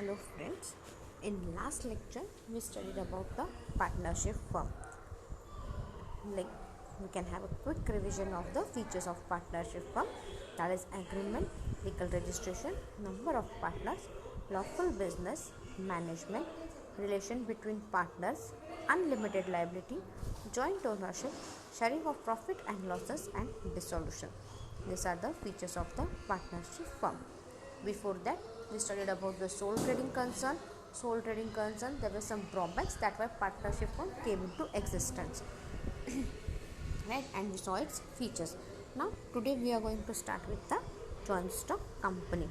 Hello friends, in last lecture we studied about the partnership firm. Like we can have a quick revision of the features of partnership firm, that is agreement, legal registration, number of partners, lawful business, management, relation between partners, unlimited liability, joint ownership, sharing of profit and losses and dissolution. These are the features of the partnership firm. Before that, we studied about the sole trading concern. Sole trading concern, there were some drawbacks that why partnership firm came into existence, right? And we saw its features. Now, today we are going to start with the joint stock company.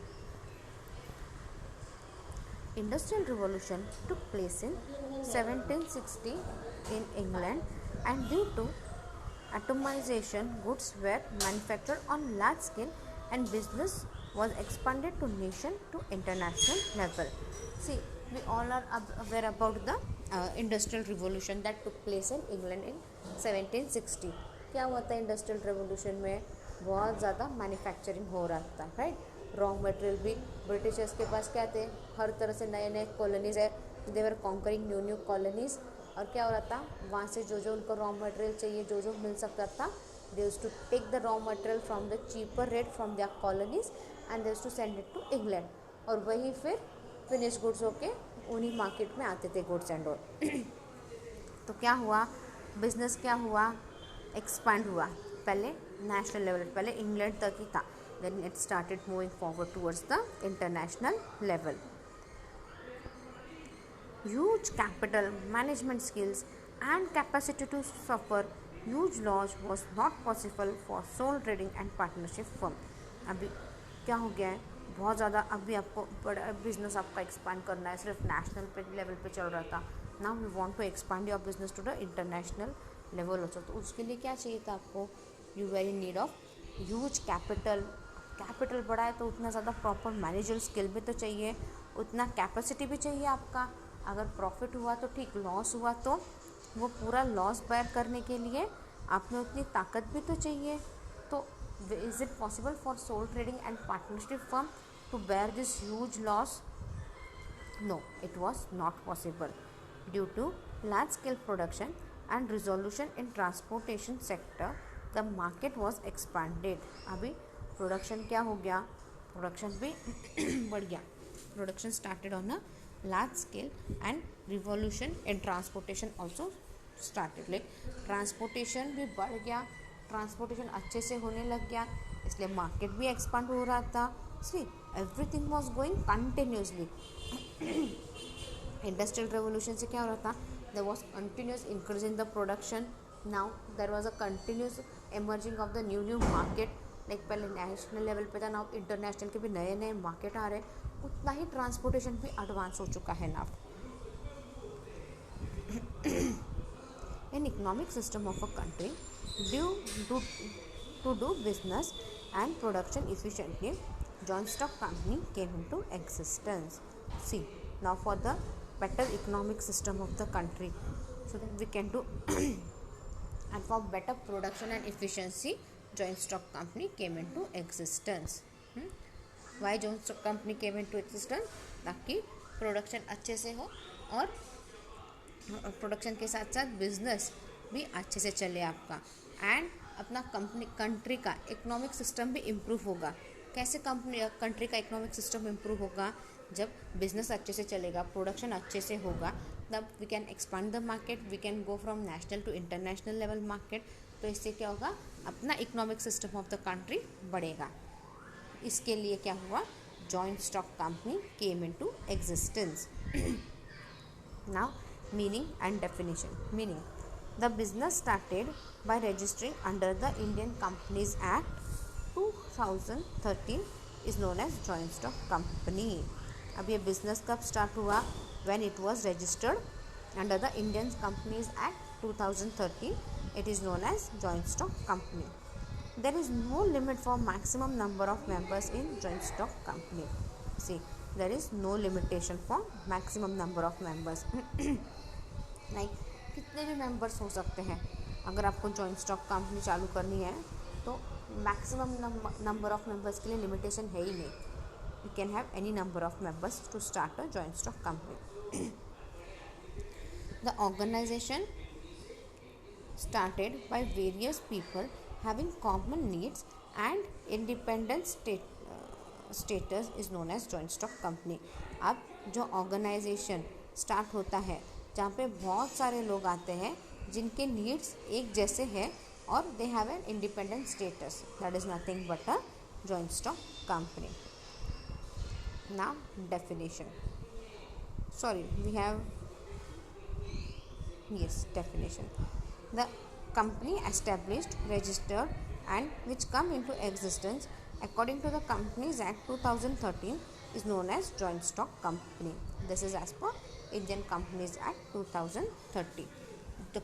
Industrial Revolution took place in 1760 in England, and due to atomization, goods were manufactured on large scale and business was expanded to nation to international level. See, we all are aware about the industrial revolution that took place in England in 1760. क्या हुआ था industrial revolution में? बहुत ज़्यादा manufacturing हो रहा था, right? Raw material भी ब्रिटिशर्स के पास क्या थे, हर तरह से नए नए कॉलोनीज है, दे वर कॉन्करिंग न्यू न्यू कॉलोनीज. और क्या हो रहा था, वहाँ से जो जो उनको रॉ मटेरियल चाहिए, जो जो मिल सकता था, they used to take the raw material from the cheaper rate from their colonies and they used to send it to England. और वही फिर फिनिश गुड्स होके उन्हीं मार्केट में आते थे, गुड्स एंड ऑल. तो क्या हुआ, बिजनेस क्या हुआ, एक्सपांड हुआ. पहले नेशनल लेवल, पहले इंग्लैंड तक ही था, then it started moving forward towards the international level. Huge capital, management skills and capacity to suffer huge loss was not possible for sole trading and partnership firm. अभी क्या हो गया है, बहुत ज़्यादा अभी आपको बड़ा बिजनेस आपका एक्सपांड करना है, सिर्फ नेशनल पे लेवल पे चल रहा था. Now we want to expand your business to the international level also. तो उसके लिए क्या चाहिए था आपको, you were in need of huge capital. Capital बड़ा है तो उतना ज़्यादा प्रॉपर मैनेजर स्किल भी तो चाहिए, उतना कैपेसिटी भी चाहिए आपका. अगर प्रॉफिट हुआ तो ठीक, लॉस हुआ तो वो पूरा लॉस बेयर करने के लिए आप में उतनी ताकत भी तो चाहिए. तो is it possible for sole trading and partnership firm to bear this huge loss? No, it was not possible. Due to large scale production and resolution in transportation sector, the market was expanded. अभी production क्या हो गया, production भी बढ़ गया. Production started on a large scale and revolution in transportation also started. like transportation भी बढ़ गया, ट्रांसपोर्टेशन अच्छे से होने लग गया, इसलिए मार्केट भी एक्सपांड हो रहा था. See, everything was going continuously. Industrial revolution से क्या हो रहा था, there was continuous increase in the production. Now there was a continuous emerging of the new new market. Like पहले नेशनल लेवल पे था, नाउ इंटरनेशनल के भी नए नए मार्केट आ रहे हैं. उतना ही ट्रांसपोर्टेशन भी एडवांस हो चुका है now. In economic system of a country, due to do business and production efficiently, joint stock company came into existence. See, now for the better economic system of the country, so that we can do and for better production and efficiency, joint stock company came into existence. Why joint stock company came into existence? ताकि production अच्छे से हो और production के साथ साथ business भी अच्छे से चले आपका, एंड अपना कंट्री का इकोनॉमिक सिस्टम भी इम्प्रूव होगा. कैसे कंट्री का इकोनॉमिक सिस्टम इम्प्रूव होगा? जब बिजनेस अच्छे से चलेगा, प्रोडक्शन अच्छे से होगा, तब we can expand the market, we can go from national to international level market. तो इससे क्या होगा, अपना economic system of the country बढ़ेगा. इसके लिए क्या हुआ, joint stock company came into existence. Now meaning and definition. Meaning, the business started by registering under the Indian Companies Act 2013 is known as joint stock company. अब ये business कब start हुआ? When it was registered under the Indian Companies Act 2013, it is known as joint stock company. There is no limit for maximum number of members in joint stock company. See, there is no limitation for maximum number of members. नहीं, कितने भी members हो सकते हैं. अगर आपको joint stock company चालू करनी है तो मैक्सिमम नंबर ऑफ मेंबर्स के लिए लिमिटेशन है ही नहीं. can have any number of members to start a joint stock company. The organization started by various people having common needs and independent status is known as joint stock company. अब जो organisation start होता है जहाँ पे बहुत सारे लोग आते हैं जिनके नीड्स एक जैसे हैं और they have an independent status, that is nothing but a joint stock company. Now definition. Sorry, we have definition. The company established, registered and which come into existence according to the Companies Act 2013 is known as joint stock company. This is as per Indian Companies Act 2013. तो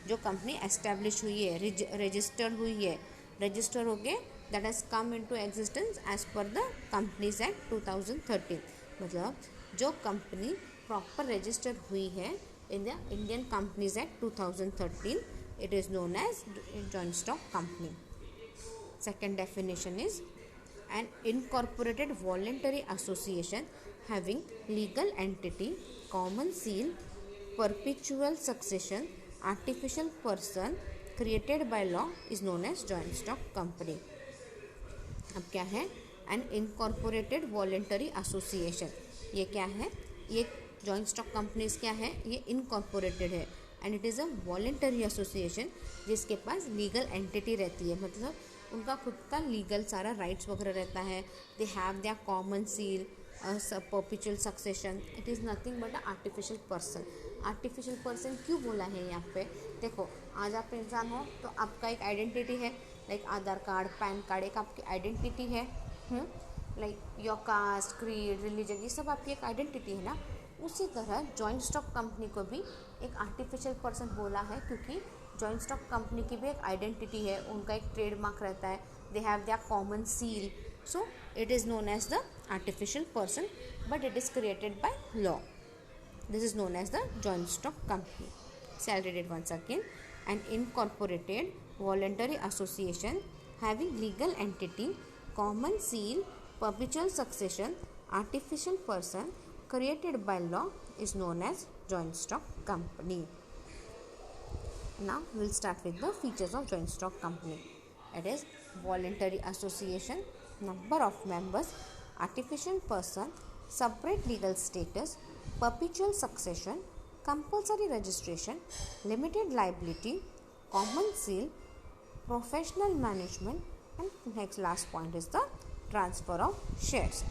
जो company establish हुई है, registered हुई है, register हो गए, that has come into existence as per the companies act 2013. मतलब जो कंपनी प्रॉपर रजिस्टर हुई है in the Indian companies act 2013, it is known as joint stock company. Second definition is an incorporated voluntary association having legal entity, common seal, perpetual succession, artificial person created by law is known as joint stock company. अब क्या है? an incorporated voluntary association. ये क्या है? ये joint stock companies क्या है? ये incorporated है and it is a voluntary association जिसके पास लीगल एंटिटी रहती है, मतलब उनका खुद का लीगल सारा राइट्स वगैरह रहता है. They have their common seal, perpetual succession. It is nothing but a artificial person. Artificial person क्यों बोला है यहाँ पे? देखो, आज आप इंसान हो तो आपका एक आइडेंटिटी है, लाइक आधार कार्ड, पैन कार्ड एक आपकी आइडेंटिटी है. Like your cast, creed, religion, ये सब आपकी एक आइडेंटिटी है ना. उसी तरह जॉइंट स्टॉक कंपनी को भी एक आर्टिफिशियल पर्सन बोला है क्योंकि जॉइंट स्टॉक कंपनी की भी एक आइडेंटिटी है, उनका एक ट्रेडमार्क रहता है, they have their common seal, so it is known as the artificial person but it is created by law. This is known as the joint stock company. I'll read it once again. An incorporated voluntary association having legal entity, common seal, perpetual succession, artificial person created by law is known as joint stock company. Now we'll start with the features of joint stock company. It is voluntary association, number of members, artificial person, separate legal status, perpetual succession, compulsory registration, limited liability, common seal, professional management, and next last point is the transfer of shares.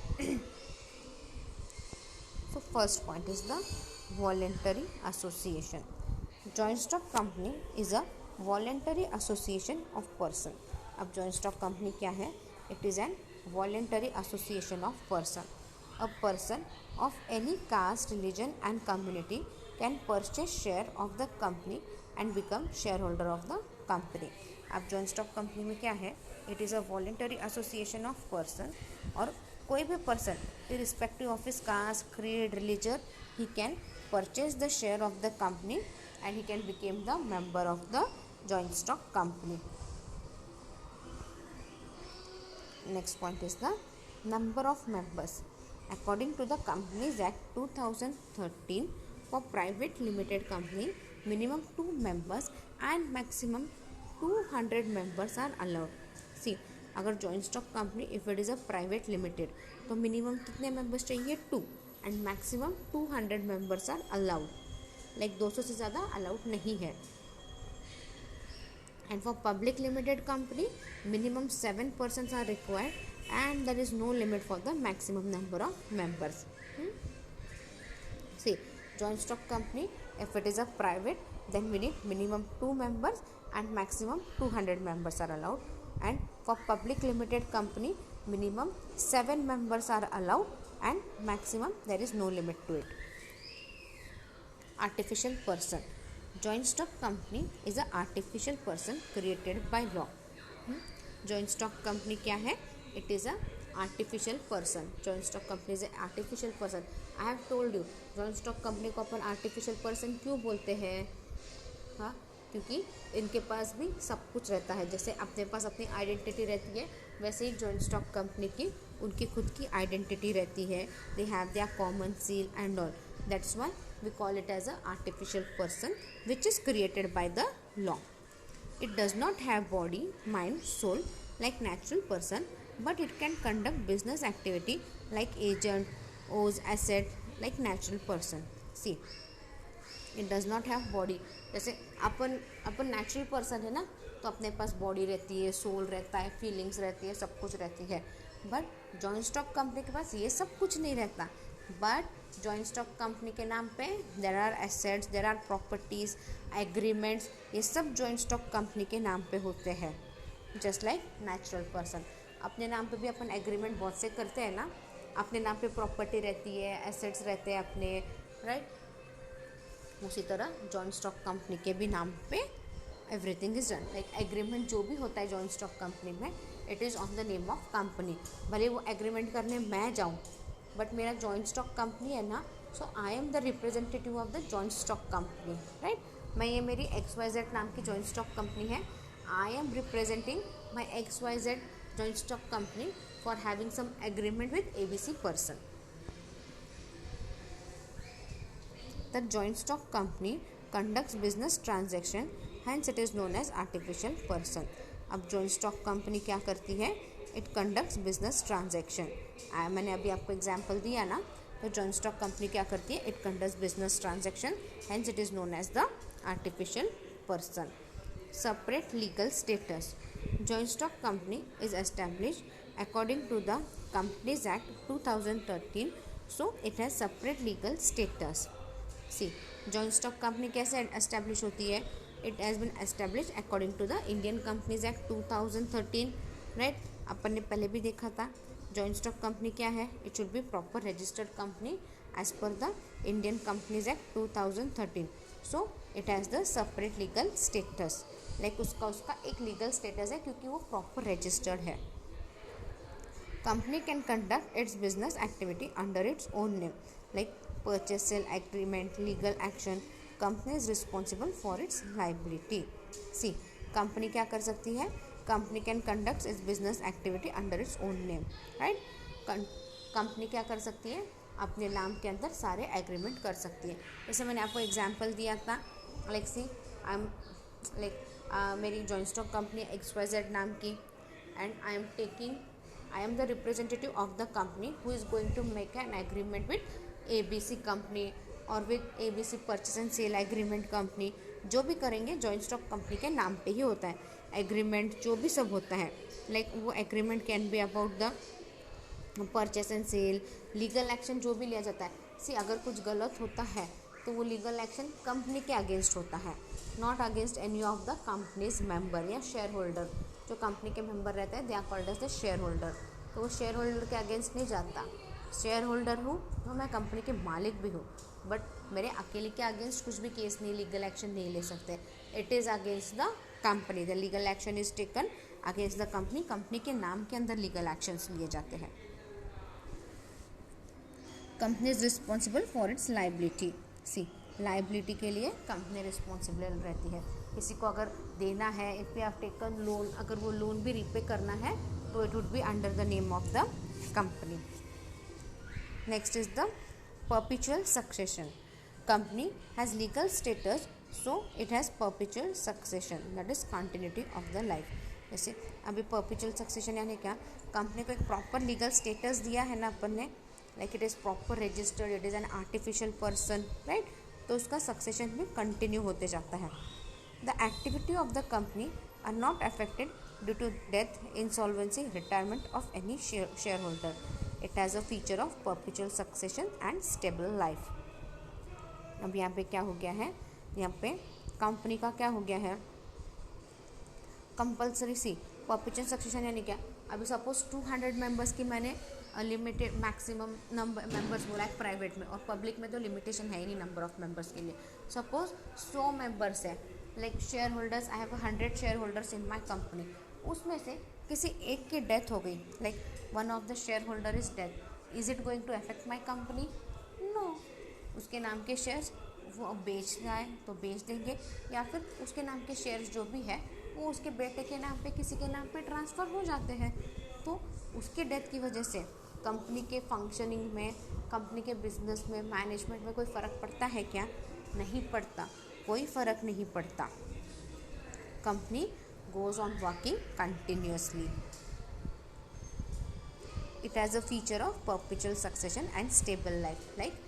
So first point is the voluntary association. Joint stock company is a voluntary association of person. अब joint stock company क्या है? It is an voluntary association of person. A person of any caste, religion and community can purchase share of the company and become shareholder of the company. अब joint stock company में क्या है? It is a voluntary association of person और कोई भी person irrespective of his caste, creed, religion, he can purchase the share of the company and he can become the member of the joint stock company. Next point is the number of members. According to the Companies Act 2013, for private limited company, minimum 2 members and maximum 200 members are allowed. See, अगर joint stock company if it is a private limited तो minimum कितने members चाहिए? 2 and maximum 200 members are allowed. Like 200 से ज़्यादा allowed नहीं है. And for public limited company, minimum 7 persons are required and there is no limit for the maximum number of members. See, joint stock company, if it is a private, then we need minimum 2 members and maximum 200 members are allowed. And for public limited company, minimum 7 members are allowed and maximum there is no limit to it. Artificial person. Joint stock company is an artificial person created by law. Joint stock company क्या है? It is a artificial person. Joint stock company is an artificial person. I have told you, joint stock company को अपन artificial person क्यों बोलते हैं? हाँ, क्योंकि इनके पास भी सब कुछ रहता है. जैसे अपने पास अपनी आइडेंटिटी रहती है, वैसे ही joint stock company की उनकी खुद की आइडेंटिटी रहती है, they have their common seal and all, that's why we call it as a artificial person which is created by the law. It does not have body, mind, soul like natural person, but it can conduct business activity like agent, owes asset like natural person. See, it does not have body. जैसे अपन natural person है ना, तो अपने पास body रहती है, soul रहता है, feelings रहती है, सब कुछ रहती है. बट जॉइंट स्टॉक कंपनी के पास ये सब कुछ नहीं रहता. बट जॉइंट स्टॉक कंपनी के नाम पे there are assets, there are properties, agreements, ये सब जॉइंट स्टॉक कंपनी के नाम पे होते हैं. जस्ट लाइक नेचुरल पर्सन, अपने नाम पे भी अपन एग्रीमेंट बहुत से करते हैं ना, अपने नाम पे प्रॉपर्टी रहती है, एसेट्स रहते हैं अपने, राइट. उसी तरह जॉइंट स्टॉक कंपनी के भी नाम पे everything is done. Like agreement जो भी होता है जॉइंट स्टॉक कंपनी में, it is on the name of company. भले वो एग्रीमेंट करने मैं जाऊँ, बट मेरा जॉइंट स्टॉक कंपनी है ना, so I am the representative of the joint stock company, right. मैं ये मेरी XYZ नाम की जॉइंट स्टॉक कंपनी है. I am representing my XYZ joint stock company for having some agreement with ABC person. The joint stock company conducts business transaction, hence it is known as artificial person. अब joint stock company क्या करती है? It conducts business transaction. मैंने अभी आपको example दिया ना, तो जॉइंट स्टॉक कंपनी क्या करती है? It conducts business transaction, hence it is known as the artificial person. Separate legal status. Joint stock company is established according to the companies act 2013, so it has separate legal status. See, joint stock company कैसे establish होती है? It has been establish according to the Indian companies act 2013, right. अपन ने पहले भी देखा था. Joint stock company क्या है? It should be proper registered company as per the Indian companies act 2013. So it has the separate legal status. Like उसका एक लीगल स्टेटस है क्योंकि वो प्रॉपर रजिस्टर्ड है. Company can conduct its business activity under its own name, like purchase sale agreement, legal action. Company is responsible for its liability. See, company क्या कर सकती है? Company can conduct its business activity under its own name, right. Company क्या कर सकती है? अपने नाम के अंदर सारे एग्रीमेंट कर सकती है. जैसे मैंने आपको एग्जांपल दिया था, like see I am like मेरी जॉइंट स्टॉक कंपनी XYZ नाम की, and I am the representative of the company who is going to make an agreement with ABC company और with ABC purchase and sale agreement company. जो भी करेंगे joint stock company के नाम पे ही होता है. एग्रीमेंट जो भी सब होता है, लाइक वो agreement can be about the purchase and sale. Legal action जो भी लिया जाता है, सी अगर कुछ गलत होता है तो वो लीगल एक्शन कंपनी के अगेंस्ट होता है, not against any of the companies member या शेयर होल्डर. जो कंपनी के मेंबर रहते हैं they are called as the share holder. तो वो शेयर होल्डर के अगेंस्ट नहीं जाता. शेयर होल्डर हूँ तो मैं कंपनी के मालिक भी हूँ, बट मेरे अकेले के अगेंस्ट कुछ भी केस नहीं, लीगल एक्शन नहीं ले सकते. It is against the company. The legal action is taken against the company. Company के नाम के अंदर लीगल एक्शंस लिए जाते हैं. Company is responsible for its liability. See, liability के लिए कंपनी रिस्पॉन्सिबल रहती है. किसी को अगर देना है, if you have taken loan, अगर वो लोन भी रीपे करना है तो it would be under the name of the company. Next is the perpetual succession. Company has legal status, so it has perpetual succession, that is continuity of the life. जैसे अभी perpetual succession यानी क्या? Company को एक proper legal status दिया है ना अपन ने, like it is proper registered, it is an artificial person, right. तो उसका सक्सेशन भी कंटिन्यू होते जाता है. The activity of the company are not affected due to death, insolvency, retirement of any shareholder. It has a feature of perpetual succession and stable life. अब यहाँ पे क्या हो गया है? यहाँ पे कंपनी का क्या हो गया है? कंपल्सरी. सी, परपेचुअल सक्सेशन यानी क्या? अभी सपोज 200 मेंबर्स की मैंने लिमिटेड मैक्सिमम नंबर मेंबर्स बोला है प्राइवेट में, और पब्लिक में तो लिमिटेशन है ही नहीं नंबर ऑफ मेंबर्स के लिए. सपोज 100 मेंबर्स है, like shareholders, I have 100 shareholders in my company. उसमें से किसी एक की डेथ हो गई, like one of the share holder is death, is it going to affect my company? No. उसके नाम के शेयर्स वो बेचना है तो बेच देंगे, या फिर उसके नाम के शेयर्स जो भी है वो उसके बेटे के नाम पे, किसी के नाम पे ट्रांसफ़र हो जाते हैं. तो उसके डेथ की वजह से कंपनी के फंक्शनिंग में, कंपनी के बिजनेस में, मैनेजमेंट में कोई फ़र्क पड़ता है क्या? नहीं पड़ता, कोई फ़र्क नहीं पड़ता। Company goes on working continuously. It has a feature of perpetual succession and stable life. Like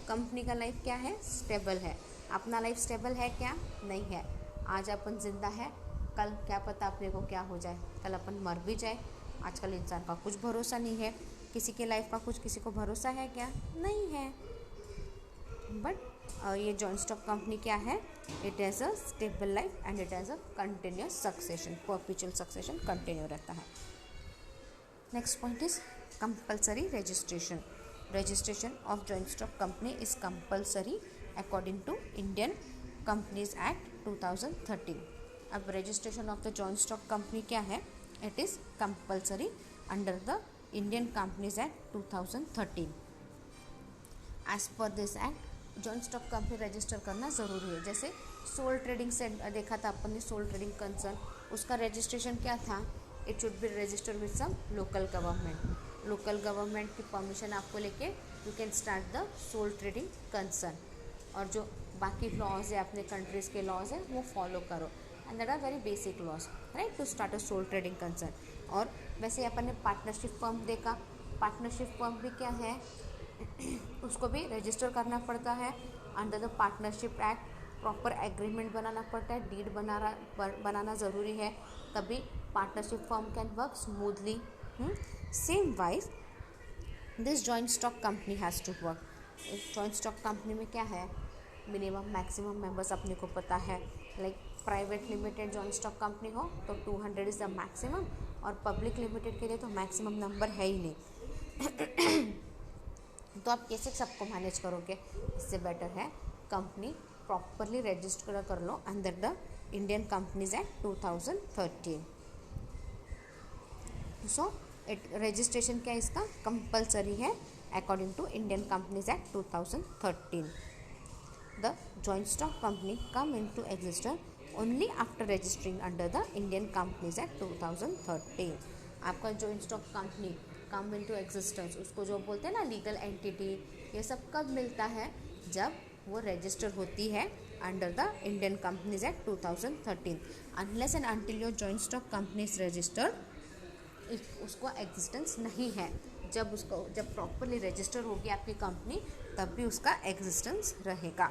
company का लाइफ क्या है? स्टेबल है। अपना लाइफ स्टेबल है क्या? नहीं है। आज अपन जिंदा है, कल क्या पता अपने को क्या हो जाए, कल अपन मर भी जाए। आजकल इंसान का कुछ भरोसा नहीं है, किसी के लाइफ का कुछ किसी को भरोसा है क्या? नहीं है। बट ये जॉइंट स्टॉक कंपनी क्या है? It has a stable life and it has a continuous succession, perpetual succession continue रहता है। Next point is compulsory registration. Registration of joint stock company is compulsory according to Indian Companies Act 2013. अब registration of the joint stock company क्या है? It is compulsory under the Indian Companies Act 2013. As per this act, joint stock company register करना ज़रूरी है. जैसे soul trading से देखा था अपन ने, सोल ट्रेडिंग कंसर्न, उसका रजिस्ट्रेशन क्या था? It should be registered with some local government. Local government की परमिशन आपको लेके you can start the sole trading concern. और जो बाकी लॉज है, अपने कंट्रीज़ के लॉज है, वो फॉलो करो. And that are very basic laws, right, to start a sole trading concern. और वैसे अपन ने पार्टनरशिप फर्म देखा. पार्टनरशिप फर्म भी क्या है? उसको भी रजिस्टर करना पड़ता है under the partnership act. Proper agreement बनाना पड़ता है, डीड बनाना ज़रूरी है, तभी partnership firm can work smoothly. Same wise this joint stock company has to work. Joint stock company में क्या है? मिनिमम मैक्सिमम मेंबर्स अपने को पता है. Like private limited joint stock company हो तो 200 इज़ द मैक्सिमम, और पब्लिक लिमिटेड के लिए तो मैक्सिमम नंबर है ही नहीं. तो आप कैसे सबको मैनेज करोगे? इससे बेटर है कंपनी प्रॉपरली रजिस्टर कर लो under the Indian companies act 2013. So registration क्या इसका? कंपल्सरी है according to Indian companies act 2013. The joint stock company come into existence only after registering under the Indian companies act 2013. आपका joint stock company come into existence, उसको जो बोलते हैं ना legal entity, ये सब कब मिलता है? जब वो रजिस्टर होती है under the Indian companies act 2013. Unless and until your joint stock company is registered, उसको एग्जिस्टेंस नहीं है. जब प्रॉपरली रजिस्टर होगी आपकी कंपनी, तब भी उसका एग्जिस्टेंस रहेगा.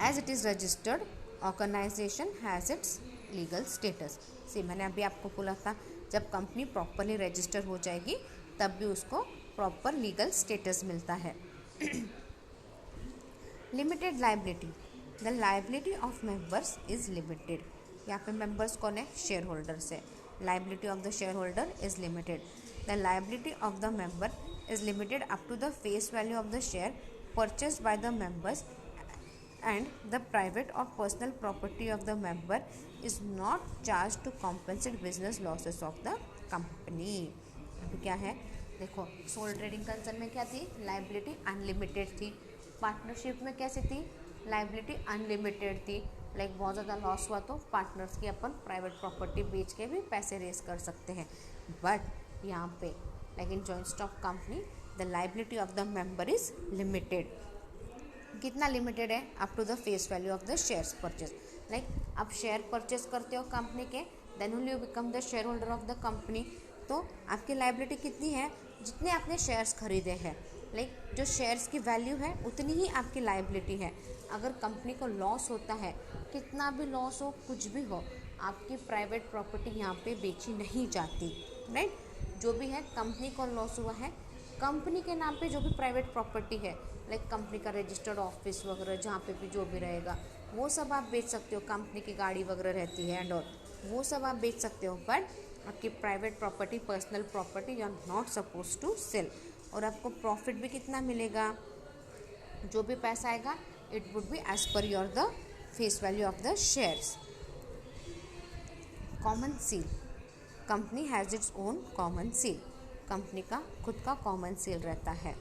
As it is registered, organisation has its legal status. See मैंने अभी आपको बोला था, जब कंपनी प्रॉपरली रजिस्टर हो जाएगी तब भी उसको प्रॉपर लीगल स्टेटस मिलता है. Limited liability. The liability of members is limited. यहाँ पे मेंबर्स कौन है? शेयर होल्डर्स है. Liability of the share holder is limited. The liability of the member is limited up to the face value of the share purchased by the members, and the private or personal property of the member is not charged to compensate business losses of the company. अभी क्या है? देखो, soul trading concern में क्या थी? Liability unlimited थी. Partnership में कैसी थी? लाइबिलिटी अनलिमिटेड थी. लाइक बहुत ज़्यादा लॉस हुआ तो पार्टनर्स की अपन प्राइवेट प्रॉपर्टी बेच के भी पैसे रेस कर सकते हैं. बट यहाँ पे like in joint stock company the liability of the member is limited. कितना लिमिटेड है? Up to the face value of the shares purchase. Like आप शेयर परचेज करते हो कंपनी के, then only you become the share holder of the company. तो आपकी liability कितनी है? जितने आपने शेयर्स खरीदे हैं. लाइक जो शेयर्स की वैल्यू है उतनी ही आपकी लाइबिलिटी है. अगर कंपनी को लॉस होता है, कितना भी लॉस हो, कुछ भी हो, आपकी प्राइवेट प्रॉपर्टी यहाँ पे बेची नहीं जाती. राइट, जो भी है कंपनी को लॉस हुआ है, कंपनी के नाम पे जो भी प्राइवेट प्रॉपर्टी है, लाइक कंपनी का रजिस्टर्ड ऑफिस वगैरह जहाँ पे भी जो भी रहेगा, वो सब आप बेच सकते हो. कंपनी की गाड़ी वगैरह रहती है एंड और वो सब आप बेच सकते हो. बट आपकी private property, personal property you are not suppose to sell. और आपको प्रॉफिट भी कितना मिलेगा? जो भी पैसा आएगा it would be as per your the face value of the shares. Common seal. Company has its own common seal. Company का खुद का कॉमन सील रहता है.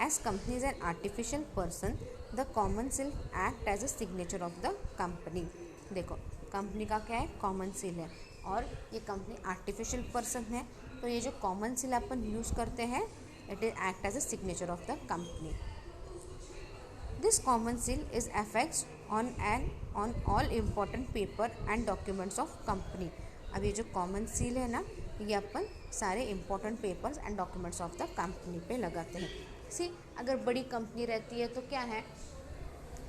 As company is an artificial person, the common seal act as a signature of the company. देखो, company का क्या है? Common seal है. और ये कंपनी आर्टिफिशियल पर्सन है, तो ये जो कॉमन सील अपन यूज़ करते हैं it is act as a signature of the company. This common seal is affixed on all important paper and documents of company. अब ये जो कॉमन सील है ना, ये अपन सारे important papers and documents of the company पे लगाते हैं. सी अगर बड़ी कंपनी रहती है तो क्या है,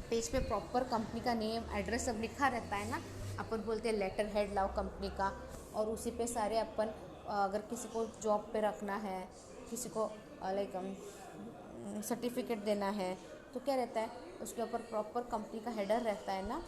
पेज पे प्रॉपर कंपनी का नेम एड्रेस सब लिखा रहता है ना. अपन बोलते हैं लेटर हेड लाओ कंपनी का, और उसी पे सारे अपन अगर किसी को जॉब पे रखना है, किसी को लाइक सर्टिफिकेट देना है, तो क्या रहता है उसके ऊपर प्रॉपर कंपनी का हेडर रहता है ना.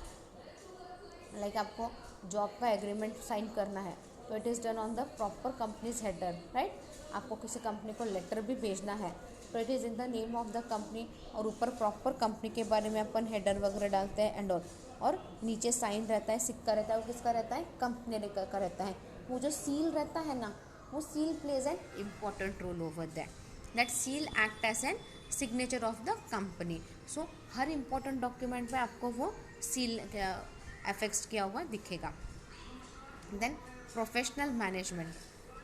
लाइक आपको जॉब का एग्रीमेंट साइन करना है तो it is done on the proper companies header, right. आपको किसी कंपनी को लेटर भी भेजना है तो it is in the name of the company, और ऊपर प्रॉपर कंपनी के बारे में अपन हेडर वगैरह डालते हैं एंड और नीचे साइन रहता है, सिक्का रहता है. वो किसका रहता है, कंपनी का रहता है. वो जो सील रहता है ना, वो seal plays an important role over that seal act as an signature of the company. So हर इम्पॉर्टेंट डॉक्यूमेंट में आपको वो सील एफेक्स किया हुआ दिखेगा. Then professional management.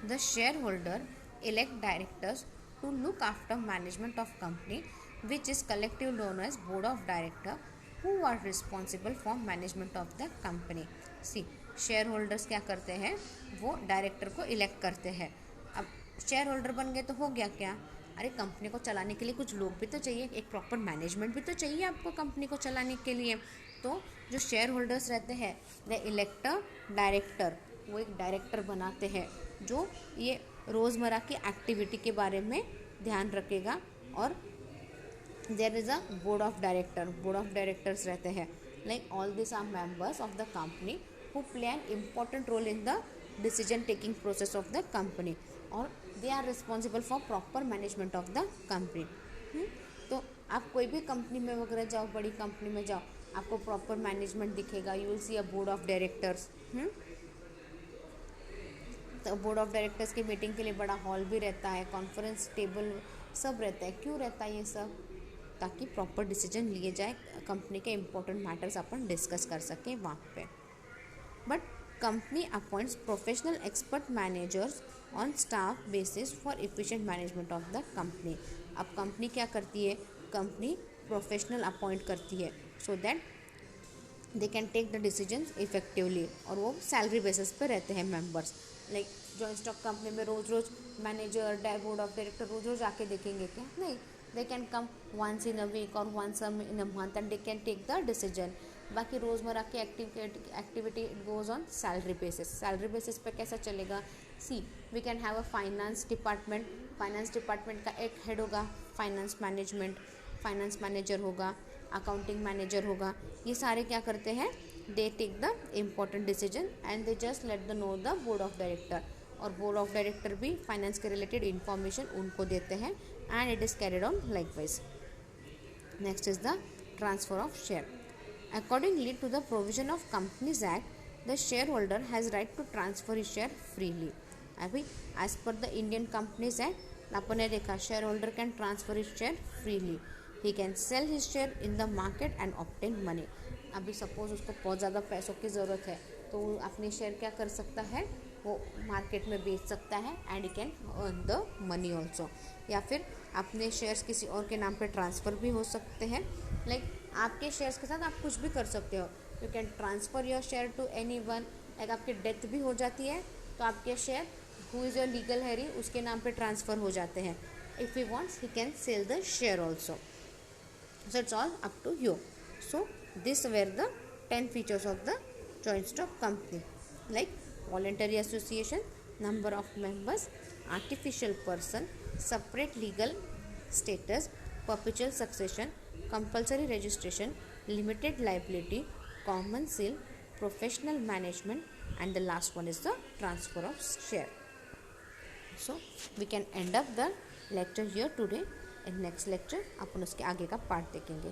The share holder elect directors to look after management of company which is collectively known as board of director who are responsible for management of the company. See, share holders क्या करते हैं, वो director को elect करते हैं. अब share holder बन गए तो हो गया क्या, अरे कंपनी को चलाने के लिए कुछ लोग भी तो चाहिए, एक प्रॉपर मैनेजमेंट भी तो चाहिए आपको कंपनी को चलाने के लिए. तो जो शेयर होल्डर्स रहते हैं द इलेक्टर डायरेक्टर, वो एक डायरेक्टर बनाते हैं जो ये रोज़मर्रा की एक्टिविटी के बारे में ध्यान रखेगा. और there is a board of directors रहते हैं. Like all this are members of the company who play an important role in the decision taking process of the company, और they are responsible for proper management of the company. तो आप कोई भी company में वगैरह जाओ, बड़ी company में जाओ, आपको प्रॉपर मैनेजमेंट दिखेगा. You will see a board of directors. तो बोर्ड ऑफ डायरेक्टर्स की मीटिंग के लिए बड़ा हॉल भी रहता है, कॉन्फ्रेंस टेबल सब रहता है. क्यों रहता है ये सब, ताकि प्रॉपर डिसीजन लिए जाए, कंपनी के इंपॉर्टेंट मैटर्स अपन डिस्कस कर सकें वहाँ पे. But company appoints professional expert managers on staff basis for efficient management of the company. अब कंपनी क्या करती है, कंपनी प्रोफेशनल अपॉइंट करती है so that they can take the decisions effectively, और वो सैलरी बेसिस पे रहते हैं members. Like joint stock company में रोज़ रोज़ मैनेजर बोर्ड ऑफ डायरेक्टर रोज़ रोज़ आके देखेंगे क्या, नहीं. They can come once in a week और once in a month and they can take the decision. बाकी रोज़मर्रा की activity it goes on salary basis पे कैसा चलेगा. See we can have a finance department का एक हेड होगा, फाइनेंस मैनेजर होगा, अकाउंटिंग मैनेजर होगा. ये सारे क्या करते हैं, they take the important decision and they just let the know the board of director, और बोर्ड ऑफ डायरेक्टर भी फाइनेंस के रिलेटेड इंफॉर्मेशन उनको देते हैं and it is carried on likewise. Next is the transfer of share. Accordingly to the provision of companies act the share holder has right to transfer his share freely. अभी as per the Indian companies act अपन ने देखा share holder can transfer his share freely. He can sell his share in the market and obtain money. अभी suppose उसको बहुत ज़्यादा पैसों की ज़रूरत है तो अपने शेयर क्या कर सकता है, वो मार्केट में बेच सकता है and he can earn the money also. या फिर अपने शेयर्स किसी और के नाम पे ट्रांसफ़र भी हो सकते हैं. लाइक आपके शेयर्स के साथ आप कुछ भी कर सकते हो. You can transfer your share to any one. Like आपकी डेथ भी हो जाती है तो आपके share who is your legal heir उसके नाम पे ट्रांसफ़र हो जाते हैं. If he wants he can sell the share also. So it's all up to you. So these were the 10 features of the joint stock company, like voluntary association, number of members, artificial person, separate legal status, perpetual succession, compulsory registration, limited liability, common seal, professional management, and the last one is the transfer of share. So we can end up the lecture here today. In next lecture अपन उसके आगे का part देखेंगे.